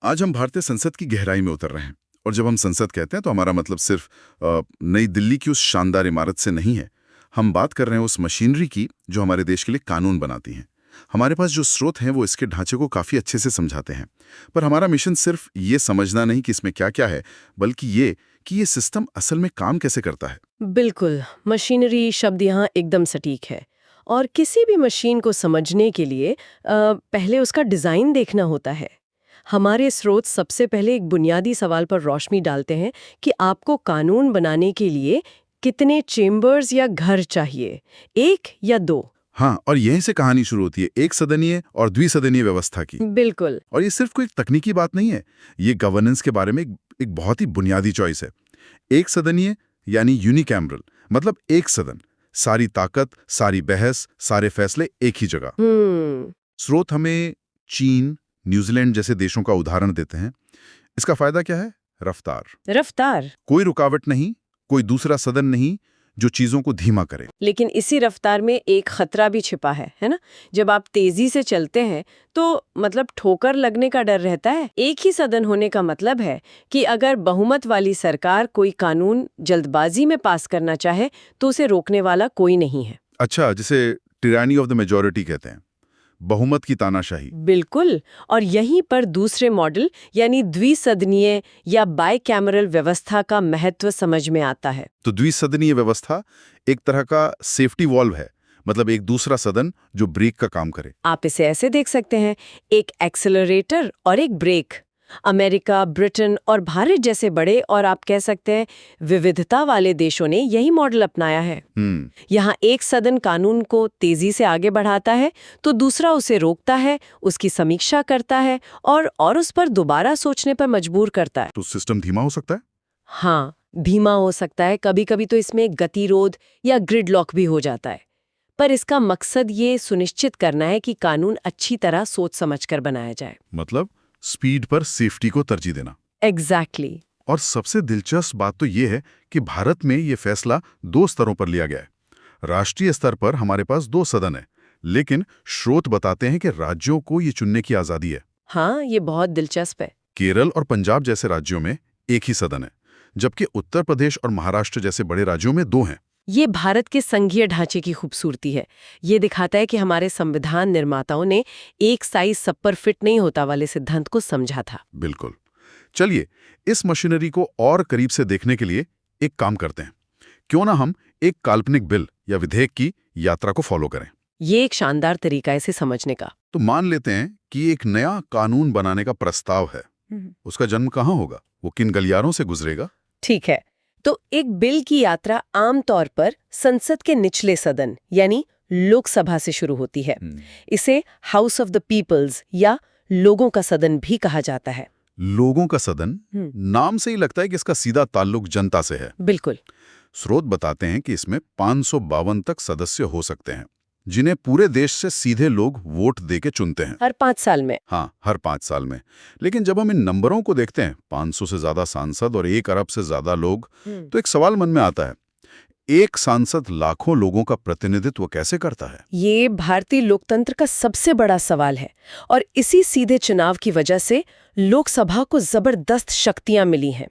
आज हम भारतीय संसद की गहराई में उतर रहे हैं। और जब हम संसद कहते हैं तो हमारा मतलब सिर्फ नई दिल्ली की उस शानदार इमारत से नहीं है। हम बात कर रहे हैं उस मशीनरी की जो हमारे देश के लिए कानून बनाती है। हमारे पास जो स्रोत हैं वो इसके ढांचे को काफ़ी अच्छे से समझाते हैं। पर हमारा मिशन सिर्फ ये समझना नहीं कि इसमें क्या क्या है, बल्कि ये कि ये सिस्टम असल में काम कैसे करता है। बिल्कुल, मशीनरी शब्द यहाँ एकदम सटीक है। और किसी भी मशीन को समझने के लिए पहले उसका डिज़ाइन देखना होता है। हमारे स्रोत सबसे पहले एक बुनियादी सवाल पर रोशनी डालते हैं कि आपको कानून बनाने के लिए कितने चेम्बर्स या घर चाहिए, एक या दो। हाँ, और यहीं से कहानी शुरू होती है एक सदनीय और द्विसदनीय व्यवस्था की। बिल्कुल। और ये सिर्फ कोई तकनीकी बात नहीं है, ये गवर्नेंस के बारे में एक बहुत ही बुनियादी चॉइस है। एक सदनीय यानी यूनिकैमरल, मतलब एक सदन, सारी ताकत, सारी बहस, सारे फैसले एक ही जगह। स्रोत हमें चीन, न्यूजीलैंड जैसे देशों का उदाहरण देते हैं। इसका फायदा क्या है? रफ्तार। कोई रुकावट नहीं, कोई दूसरा सदन नहीं जो चीजों को धीमा करे। लेकिन इसी रफ्तार में एक खतरा भी छिपा है ना? जब आप तेजी से चलते हैं तो मतलब ठोकर लगने का डर रहता है। एक ही सदन होने का मतलब है कि अगर बहुमत वाली सरकार कोई कानून जल्दबाजी में पास करना चाहे तो उसे रोकने वाला कोई नहीं है। अच्छा, जिसे टिरानी ऑफ द मेजॉरिटी कहते हैं, बहुमत की तानाशाही। बिल्कुल। और यहीं पर दूसरे मॉडल यानी द्विसदनीय या बाइकैमरल व्यवस्था का महत्व समझ में आता है। तो द्विसदनीय व्यवस्था एक तरह का सेफ्टी वॉल्व है, मतलब एक दूसरा सदन जो ब्रेक का काम करे। आप इसे ऐसे देख सकते हैं, एक एक्सेलरेटर और एक ब्रेक। अमेरिका, ब्रिटेन और भारत जैसे बड़े और आप कह सकते हैं विविधता वाले देशों ने यही मॉडल अपनाया है। यहाँ एक सदन कानून को तेजी से आगे बढ़ाता है तो दूसरा उसे रोकता है, उसकी समीक्षा करता है और उस पर दोबारा सोचने पर मजबूर करता है। तो सिस्टम धीमा हो सकता है? हाँ, धीमा हो सकता है। कभी कभी तो इसमें गतिरोध या ग्रिडलॉक भी हो जाता है। पर इसका मकसद ये सुनिश्चित करना है कि कानून अच्छी तरह सोच समझकर बनाया जाए। मतलब स्पीड पर सेफ्टी को तरजीह देना। एग्जैक्टली। और सबसे दिलचस्प बात तो ये है कि भारत में ये फैसला 2 स्तरों पर लिया गया है। राष्ट्रीय स्तर पर हमारे पास 2 सदन है, लेकिन स्रोत बताते हैं कि राज्यों को ये चुनने की आजादी है। हाँ, ये बहुत दिलचस्प है। केरल और पंजाब जैसे राज्यों में एक ही सदन है, जबकि उत्तर प्रदेश और महाराष्ट्र जैसे बड़े राज्यों में 2 हैं। ये भारत के संघीय ढांचे की खूबसूरती है। ये दिखाता है कि हमारे संविधान निर्माताओं ने एक साइज सब पर फिट नहीं होता वाले सिद्धांत को समझा था। बिल्कुल। चलिए, इस मशीनरी को और करीब से देखने के लिए एक काम करते हैं। क्यों ना हम एक काल्पनिक बिल या विधेयक की यात्रा को फॉलो करें। ये एक शानदार तरीका है इसे समझने का। तो मान लेते हैं कि एक नया कानून बनाने का प्रस्ताव है। उसका जन्म कहाँ होगा? वो किन गलियारों से गुजरेगा? ठीक है, तो एक बिल की यात्रा आमतौर पर संसद के निचले सदन यानी लोकसभा से शुरू होती है। इसे हाउस ऑफ द पीपल्स या लोगों का सदन भी कहा जाता है। लोगों का सदन, नाम से ही लगता है कि इसका सीधा ताल्लुक जनता से है। बिल्कुल। स्रोत बताते हैं कि इसमें 552 तक सदस्य हो सकते हैं, जिन्हें पूरे देश से सीधे लोग वोट देके चुनते हैं। हर 5 साल में? हाँ, हर 5 साल में। लेकिन जब हम इन नंबरों को देखते हैं, 500 से ज्यादा सांसद और 1 अरब से ज्यादा लोग, तो एक सवाल मन में आता है, एक सांसद लाखों लोगों का प्रतिनिधित्व कैसे करता है? ये भारतीय लोकतंत्र का सबसे बड़ा सवाल है और इसी सीधे चुनाव की वजह से लोकसभा को जबरदस्त शक्तियां मिली हैं।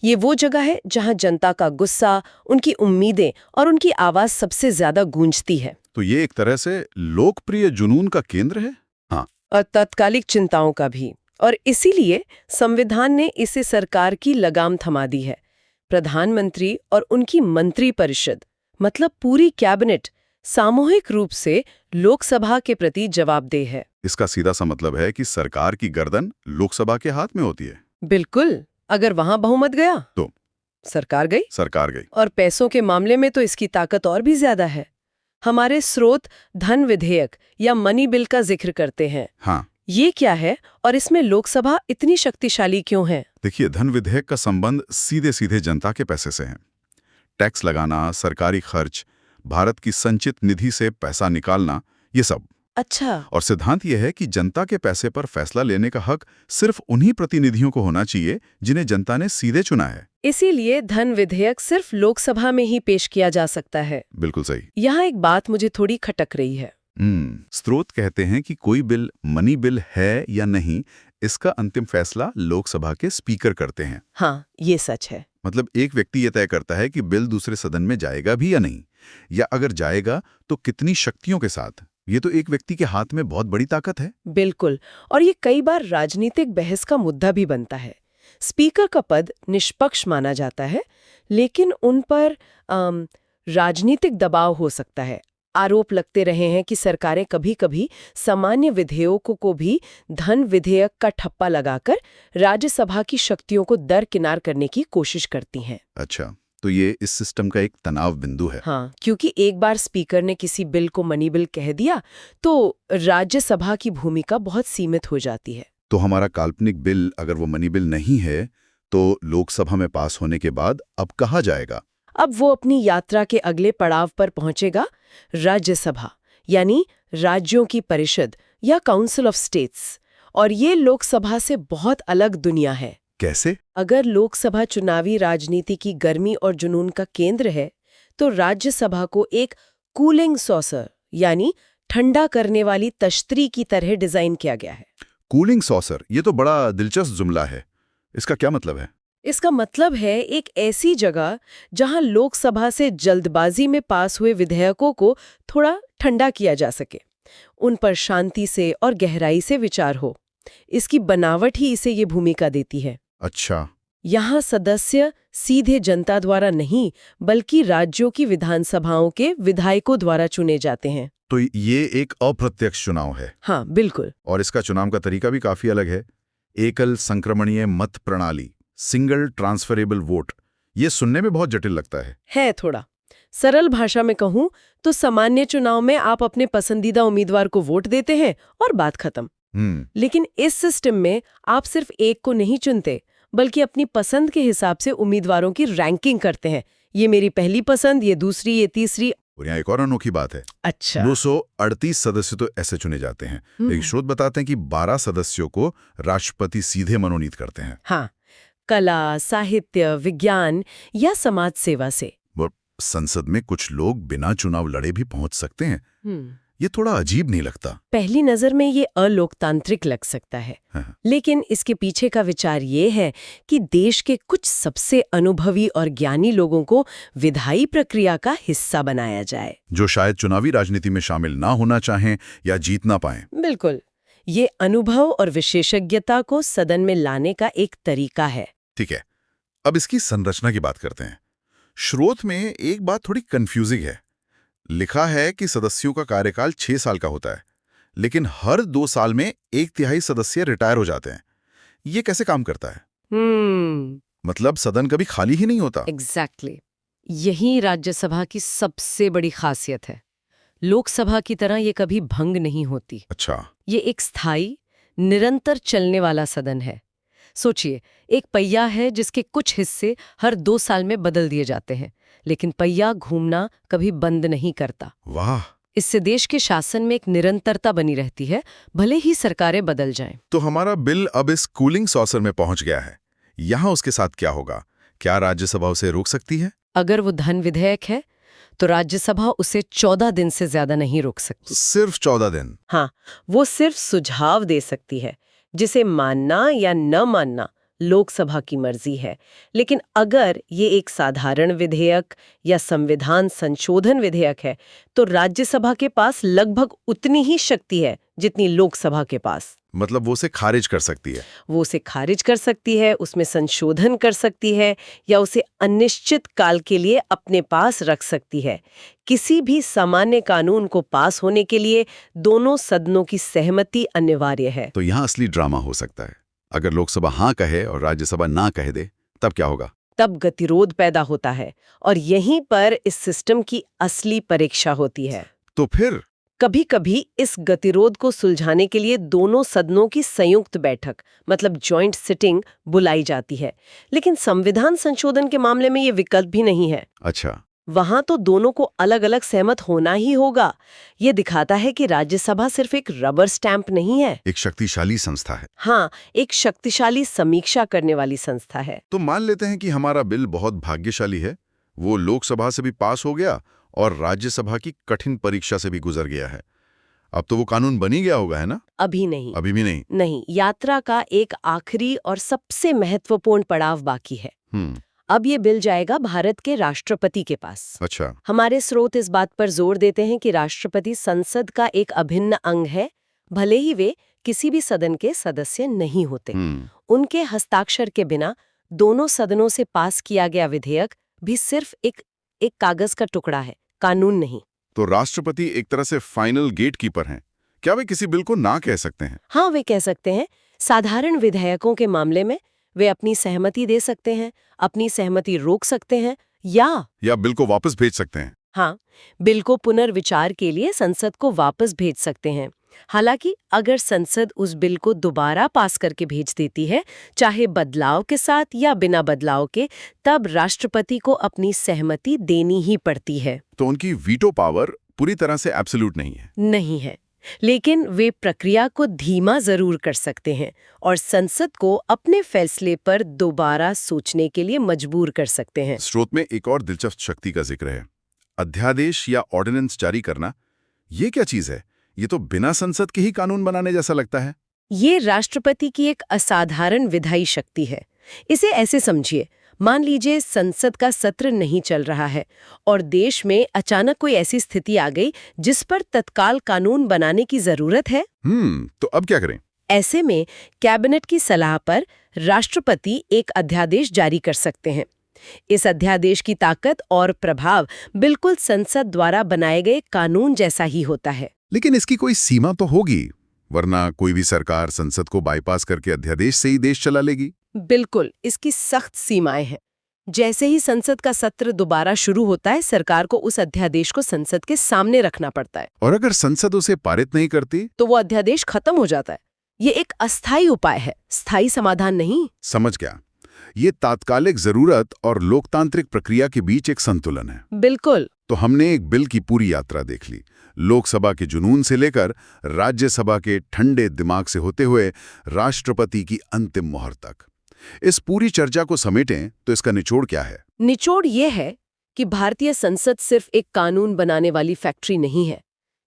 ये वो जगह है जहां जनता का गुस्सा, उनकी उम्मीदें और उनकी आवाज सबसे ज्यादा गूंजती है। तो ये एक तरह से लोकप्रिय जुनून का केंद्र है। हाँ, और तात्कालिक चिंताओं का भी। और इसीलिए संविधान ने इसे सरकार की लगाम थमा दी है। प्रधानमंत्री और उनकी मंत्री परिषद, मतलब पूरी कैबिनेट, सामूहिक रूप से लोकसभा के प्रति जवाबदेह है। इसका सीधा सा मतलब है कि सरकार की गर्दन लोकसभा के हाथ में होती है। बिल्कुल। अगर वहां बहुमत गया तो सरकार गई। और पैसों के मामले में तो इसकी ताकत और भी ज्यादा है। हमारे स्रोत धन विधेयक या मनी बिल का जिक्र करते हैं। हाँ, ये क्या है और इसमें लोकसभा इतनी शक्तिशाली क्यों है? देखिए, धन विधेयक का संबंध सीधे सीधे जनता के पैसे से है। टैक्स लगाना, सरकारी खर्च, भारत की संचित निधि से पैसा निकालना, ये सब। अच्छा। और सिद्धांत यह है कि जनता के पैसे पर फैसला लेने का हक सिर्फ उन्हीं प्रतिनिधियों को होना चाहिए जिन्हें जनता ने सीधे चुना है। इसीलिए धन विधेयक सिर्फ लोकसभा में ही पेश किया जा सकता है। बिल्कुल सही। यहाँ एक बात मुझे थोड़ी खटक रही है। स्रोत कहते हैं कि कोई बिल मनी बिल है या नहीं, इसका अंतिम फैसला लोकसभा के स्पीकर करते हैं। हाँ, ये सच है। मतलब एक व्यक्ति ये तय करता है कि बिल दूसरे सदन में जाएगा भी या नहीं, या अगर जाएगा तो कितनी शक्तियों के साथ। ये तो एक व्यक्ति के हाथ में बहुत बड़ी ताकत है। बिल्कुल, और ये कई बार राजनीतिक बहस का मुद्दा भी बनता है। स्पीकर का पद निष्पक्ष माना जाता है, लेकिन उन पर राजनीतिक दबाव हो सकता है। आरोप लगते रहे हैं कि सरकारें कभी-कभी सामान्य विधेयकों को भी धन विधेयक का ठप्पा लगाकर राज्यसभा की शक्तियों को दरकिनार करने की कोशिश करती हैं। अच्छा, तो ये इस सिस्टम का एक तनाव बिंदु है। हाँ, क्योंकि एक बार स्पीकर ने किसी बिल को मनी बिल कह दिया तो राज्यसभा की भूमिका बहुत सीमित हो जाती है। तो हमारा काल्पनिक बिल अगर वो मनी बिल नहीं है तो लोकसभा में पास होने के बाद अब कहाँ जाएगा? अब वो अपनी यात्रा के अगले पड़ाव पर पहुंचेगा, राज्यसभा, यानी राज्यों की परिषद या काउंसिल ऑफ स्टेट्स। और ये लोकसभा से बहुत अलग दुनिया है। कैसे? अगर लोकसभा चुनावी राजनीति की गर्मी और जुनून का केंद्र है, तो राज्यसभा को एक कूलिंग सॉसर यानी ठंडा करने वाली तश्तरी की तरह डिजाइन किया गया है। कूलिंग सॉसर, ये तो बड़ा दिलचस्प जुमला है। इसका क्या मतलब है? इसका मतलब है एक ऐसी जगह जहां लोकसभा से जल्दबाजी में पास हुए विधेयकों को थोड़ा ठंडा किया जा सके, उन पर शांति से और गहराई से विचार हो। इसकी बनावट ही इसे ये भूमिका देती है। अच्छा, यहाँ सदस्य सीधे जनता द्वारा नहीं, बल्कि राज्यों की विधानसभाओं के विधायकों द्वारा चुने जाते हैं। तो ये एक अप्रत्यक्ष चुनाव है। हाँ, बिल्कुल। और इसका चुनाव का तरीका भी काफी अलग है। एकल संक्रमणीय मत प्रणाली, सिंगल ट्रांसफरेबल वोट। ये सुनने में बहुत जटिल लगता है थोड़ा। सरल भाषा में कहूं तो सामान्य चुनाव में आप अपने पसंदीदा उम्मीदवार को वोट देते हैं और बात खत्म। लेकिन इस सिस्टम में आप सिर्फ एक को नहीं चुनते, बल्कि अपनी पसंद के हिसाब से उम्मीदवारों की रैंकिंग करते हैं। ये मेरी पहली पसंद, ये दूसरी, ये तीसरी। और यहाँ एक और अनोखी बात है। अच्छा। 238 सदस्य तो ऐसे चुने जाते हैं। एक स्रोत बताते हैं कि 12 सदस्यों को राष्ट्रपति सीधे मनोनीत करते हैं। हाँ, कला, साहित्य, विज्ञान या समाज सेवा से। संसद में कुछ लोग बिना चुनाव लड़े भी पहुंच सकते हैं। ये थोड़ा अजीब नहीं लगता? पहली नजर में ये अलोकतांत्रिक लग सकता है। हाँ। लेकिन इसके पीछे का विचार ये है कि देश के कुछ सबसे अनुभवी और ज्ञानी लोगों को विधायी प्रक्रिया का हिस्सा बनाया जाए, जो शायद चुनावी राजनीति में शामिल ना होना चाहें या जीत ना पाएं। बिल्कुल। ये अनुभव और विशेषज्ञता को सदन में लाने का एक तरीका है। ठीक है, अब इसकी संरचना की बात करते हैं। स्रोत में एक बात थोड़ी कंफ्यूजिंग है। लिखा है कि सदस्यों का कार्यकाल 6 साल का होता है, लेकिन हर 2 साल में 1/3 सदस्य रिटायर हो जाते हैं। ये कैसे काम करता है? मतलब सदन कभी खाली ही नहीं होता? एग्जैक्टली। यही राज्यसभा की सबसे बड़ी खासियत है। लोकसभा की तरह ये कभी भंग नहीं होती। अच्छा। ये एक स्थायी, निरंतर चलने वाला सदन है। सोचिए, एक पहिया है जिसके कुछ हिस्से हर 2 साल में बदल दिए जाते हैं, लेकिन पहिया घूमना कभी बंद नहीं करता। वाह! इससे देश के शासन में एक निरंतरता बनी रहती है, भले ही सरकारें बदल जाएं। तो हमारा बिल अब इस कूलिंग सॉसर में पहुंच गया है। यहाँ उसके साथ क्या होगा? क्या राज्यसभा उसे रोक सकती है? अगर वो धन विधेयक है, तो राज्यसभा उसे 14 दिन से ज्यादा नहीं रोक सकती। सिर्फ 14 दिन? हाँ, वो सिर्फ सुझाव दे सकती है, जिसे मानना या न मानना लोकसभा की मर्जी है। लेकिन अगर ये एक साधारण विधेयक या संविधान संशोधन विधेयक है, तो राज्यसभा के पास लगभग उतनी ही शक्ति है जितनी लोकसभा के पास। मतलब वो उसे खारिज कर सकती है? वो उसे खारिज कर सकती है, उसमें संशोधन कर सकती है, या उसे अनिश्चित काल के लिए अपने पास रख सकती है। किसी भी सामान्य कानून को पास होने के लिए दोनों सदनों की सहमति अनिवार्य है। तो यहाँ असली ड्रामा हो सकता है। अगर लोकसभा हाँ कहे और राज्यसभा ना कह दे, तब क्या होगा? तब गतिरोध पैदा होता है, और यहीं पर इस सिस्टम की असली परीक्षा होती है। तो फिर कभी-कभी इस गतिरोध को सुलझाने के लिए दोनों सदनों की संयुक्त बैठक, मतलब जॉइंट सिटिंग, बुलाई जाती है। लेकिन संविधान संशोधन के मामले में ये विकल्प भी नहीं है। अच्छा। वहां तो दोनों को अलग अलग सहमत होना ही होगा। ये दिखाता है कि राज्यसभा सिर्फ एक रबर स्टैंप नहीं है, एक शक्तिशाली संस्था है। हाँ, एक शक्तिशाली समीक्षा करने वाली संस्था है। तो मान लेते हैं कि हमारा बिल बहुत भाग्यशाली है, वो लोकसभा से भी पास हो गया और राज्यसभा की कठिन परीक्षा से भी गुजर गया है। अब तो वो कानून बन ही गया होगा, है ना? अभी नहीं। अभी भी नहीं। नहीं, यात्रा का एक आखिरी और सबसे महत्वपूर्ण पड़ाव बाकी है। अब ये बिल जाएगा भारत के राष्ट्रपति के पास। अच्छा। हमारे स्रोत इस बात पर जोर देते हैं कि राष्ट्रपति संसद का एक अभिन्न अंग है, भले ही वे किसी भी सदन के सदस्य नहीं होते। उनके हस्ताक्षर के बिना दोनों सदनों से पास किया गया विधेयक भी सिर्फ एक कागज का टुकड़ा है, कानून नहीं। तो राष्ट्रपति एक तरह से फाइनल गेट कीपर हैं। क्या वे किसी बिल को ना कह सकते हैं? हाँ, वे कह सकते हैं। साधारण विधेयकों के मामले में वे अपनी सहमति दे सकते हैं, अपनी सहमति रोक सकते हैं या बिल को वापस भेज सकते हैं। हाँ, बिल को पुनर्विचार के लिए संसद को वापस भेज सकते हैं। हालांकि अगर संसद उस बिल को दोबारा पास करके भेज देती है, चाहे बदलाव के साथ या बिना बदलाव के, तब राष्ट्रपति को अपनी सहमति देनी ही पड़ती है। तो उनकी वीटो पावर पूरी तरह से एब्सोल्यूट नहीं है। नहीं है, लेकिन वे प्रक्रिया को धीमा जरूर कर सकते हैं और संसद को अपने फैसले पर दोबारा सोचने के लिए मजबूर कर सकते हैं। स्रोत में एक और दिलचस्प शक्ति का जिक्र है, अध्यादेश या ऑर्डिनेंस जारी करना। ये क्या चीज है? ये तो बिना संसद के ही कानून बनाने जैसा लगता है। ये राष्ट्रपति की एक असाधारण विधायी शक्ति है। इसे ऐसे समझिए, मान लीजिए संसद का सत्र नहीं चल रहा है और देश में अचानक कोई ऐसी स्थिति आ गई जिस पर तत्काल कानून बनाने की जरूरत है। तो अब क्या करें? ऐसे में कैबिनेट की सलाह पर राष्ट्रपति एक अध्यादेश जारी कर सकते हैं। इस अध्यादेश की ताकत और प्रभाव बिल्कुल संसद द्वारा बनाए गए कानून जैसा ही होता है। लेकिन इसकी कोई सीमा तो होगी, वरना कोई भी सरकार संसद को बाईपास करके अध्यादेश से ही देश चला लेगी। बिल्कुल, इसकी सख्त सीमाएं हैं। जैसे ही संसद का सत्र दोबारा शुरू होता है, सरकार को उस अध्यादेश को संसद के सामने रखना पड़ता है। और अगर संसद उसे पारित नहीं करती तो वो अध्यादेश खत्म हो जाता है। ये एक अस्थायी उपाय है, स्थायी समाधान नहीं। समझ गया। ये तात्कालिक जरूरत और लोकतांत्रिक प्रक्रिया के बीच एक संतुलन है। बिल्कुल। तो हमने एक बिल की पूरी यात्रा देख ली, लोकसभा के जुनून से लेकर राज्यसभा के ठंडे दिमाग से होते हुए राष्ट्रपति की अंतिम मोहर तक। इस पूरी चर्चा को समेटें तो इसका निचोड़ क्या है? निचोड़ ये है कि भारतीय संसद सिर्फ एक कानून बनाने वाली फैक्ट्री नहीं है।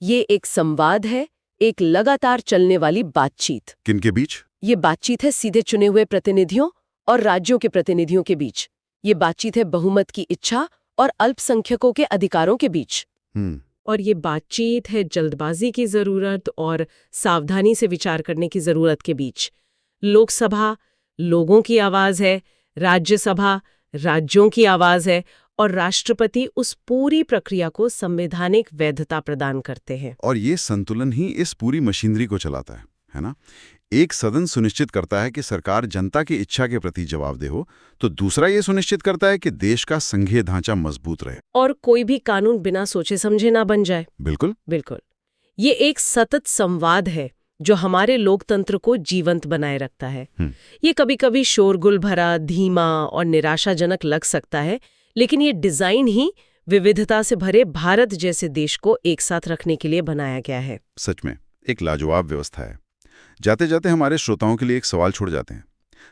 ये एक संवाद है, एक लगातार चलने वाली बातचीत। किनके बीच? ये बातचीत है सीधे चुने हुए प्रतिनिधियों और राज्यों के प्रतिनिधियों के बीच। ये बातचीत है बहुमत की इच्छा और अल्पसंख्यकों के अधिकारों के बीच। और ये बातचीत है जल्दबाजी की जरूरत और सावधानी से विचार करने की जरूरत के बीच। लोकसभा लोगों की आवाज है, राज्यसभा राज्यों की आवाज है और राष्ट्रपति उस पूरी प्रक्रिया को संवैधानिक वैधता प्रदान करते हैं। और ये संतुलन ही इस पूरी मशीनरी को चलाता है ना? एक सदन सुनिश्चित करता है कि सरकार जनता की इच्छा के प्रति जवाबदेह हो, तो दूसरा ये सुनिश्चित करता है कि देश का संघीय ढांचा मजबूत रहे और कोई भी कानून बिना सोचे समझे ना बन जाए। बिल्कुल बिल्कुल। ये एक सतत संवाद है जो हमारे लोकतंत्र को जीवंत बनाए रखता है। ये कभी कभी शोरगुल भरा, धीमा और निराशाजनक लग सकता है, लेकिन ये डिजाइन ही विविधता से भरे भारत जैसे देश को एक साथ रखने के लिए बनाया गया है। सच में एक लाजवाब व्यवस्था है। जाते जाते हमारे श्रोताओं के लिए एक सवाल छोड़ जाते हैं।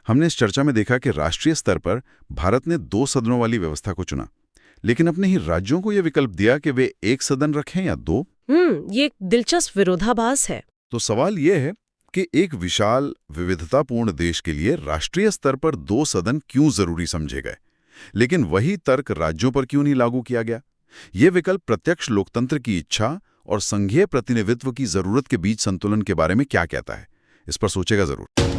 हमने इस चर्चा में देखा कि राष्ट्रीय स्तर पर भारत ने 2 सदनों वाली व्यवस्था को चुना, लेकिन अपने ही राज्यों को यह विकल्प दिया कि वे 1 सदन रखें या 2। ये एक दिलचस्प विरोधाभास है। तो सवाल यह है कि एक विशाल विविधतापूर्ण देश के लिए राष्ट्रीय स्तर पर 2 सदन क्यों जरूरी समझे गए, लेकिन वही तर्क राज्यों पर क्यों नहीं लागू किया गया? ये विकल्प प्रत्यक्ष लोकतंत्र की इच्छा और संघीय प्रतिनिधित्व की जरूरत के बीच संतुलन के बारे में क्या कहता है? इस पर सोचेगा जरूर।